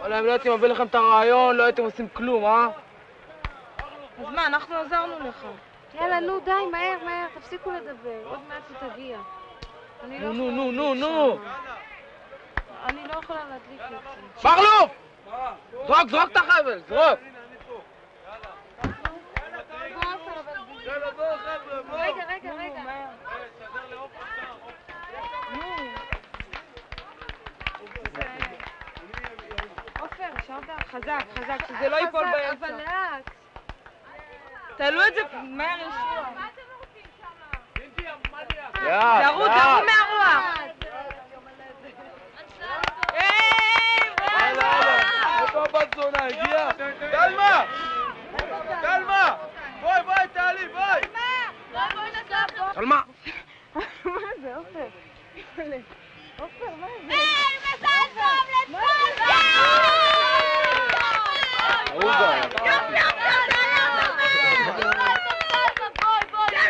וואלה, אם לא הייתי מביא לכם את הרעיון, לא הייתם עושים כלום, אה? אז מה, אנחנו עזרנו לך. יאללה, נו, די, מהר, מהר, תפסיקו לדבר. עוד מעט היא תגיע. נו. אני לא יכולה להדליק את זה. ברלוף! זרוק את החבל, זרוק! רגע. עופר, חזק, שזה לא ייפול באמצע. אבל לאט. תעלו את זה מהר ישוע. יאללה. תערו מהרוח. איפה הבת זונה, הגיע? דלמה! בואי, תעלי, בואי! דלמה! מה זה, עופר? עופר, מה זה? מזל טוב לצלמה!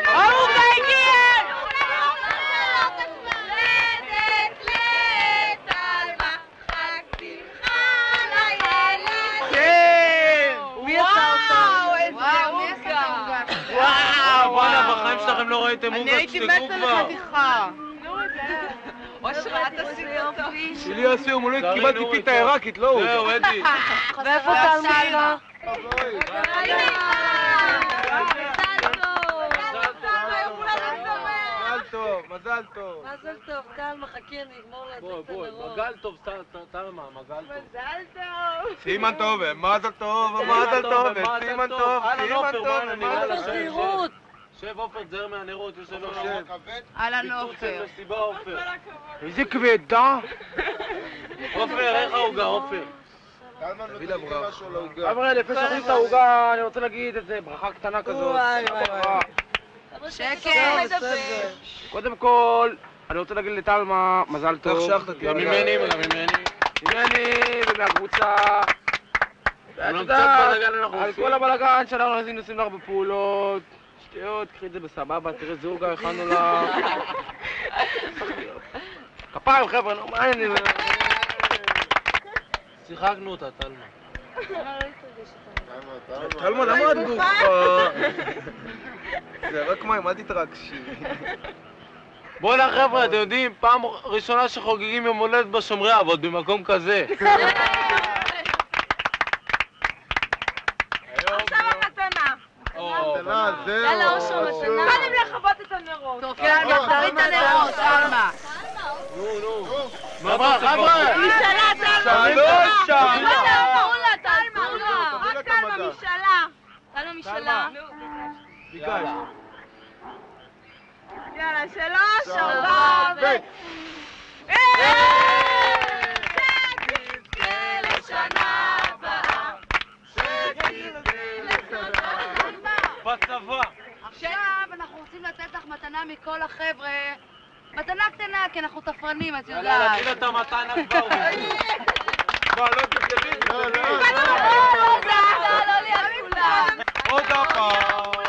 ארוגה הגיע! בחיים שלכם לא ראיתם עוגה, תשתקו כבר. אני הייתי מתה לחתיכה. אושרה, תשיג אותו. שלי עשו יום הולדת, קיבלתי פיתה עיראקית, לא הוא. זהו, אדי. ואיפה תלמה? מזל טוב. מזל טוב, תלמה, חכי, אני אגמור להדליק את הנרות. מזל טוב, תלמה, מזל טוב. מזל טוב. סימן טוב, מזל טוב, סימן טוב. שב עופר, תזהר מהנרות, יושב עכשיו. אהלן עופר. מסיבה עופר. איזה כבדה. עופר, איך העוגה עופר? חבר'ה, לפני שאוכלים את העוגה, אני רוצה להגיד איזה ברכה קטנה כזאת. שקט. קודם כל, אני רוצה להגיד לטלמה, מזל טוב. גם ממני וגם ממני ומהקבוצה. על כל הבלגן שלנו עושים לך בפעולות. שטויות, קחי את זה בסבבה, תראה איזה עוגה הכנו לה. כפיים חבר'ה, נו, מה העניינים? שיחקנו אותה, טלמה. טלמה, למה את גופה? זה רק מים, אל תתרגשי. בוא'נה חבר'ה, אתם יודעים, פעם ראשונה שחוגגים יום הולדת בשומרי אבות במקום כזה. עכשיו המתנה. יאללה, אושר, מתנה. קודם לכבות את הנרות. טוב, יאללה, תראי את הנרות, תלמה. נו. חבר'ה! משאלה, תלמה. קראו לה, תלמה. רק תלמה, משאלה. תלמה משאלה. ביקש. יאללה, 3, 4 ו... שתזכה לשנה הבאה. בצבא. עכשיו אנחנו רוצים לתת לך מתנה מכל החבר'ה. מתנה קטנה, כי אנחנו תפרנים, את יודעת. יאללה, תגיד את המתנה כבר. מה, לא תתגבי? לא ליד כולם. עוד הפעם.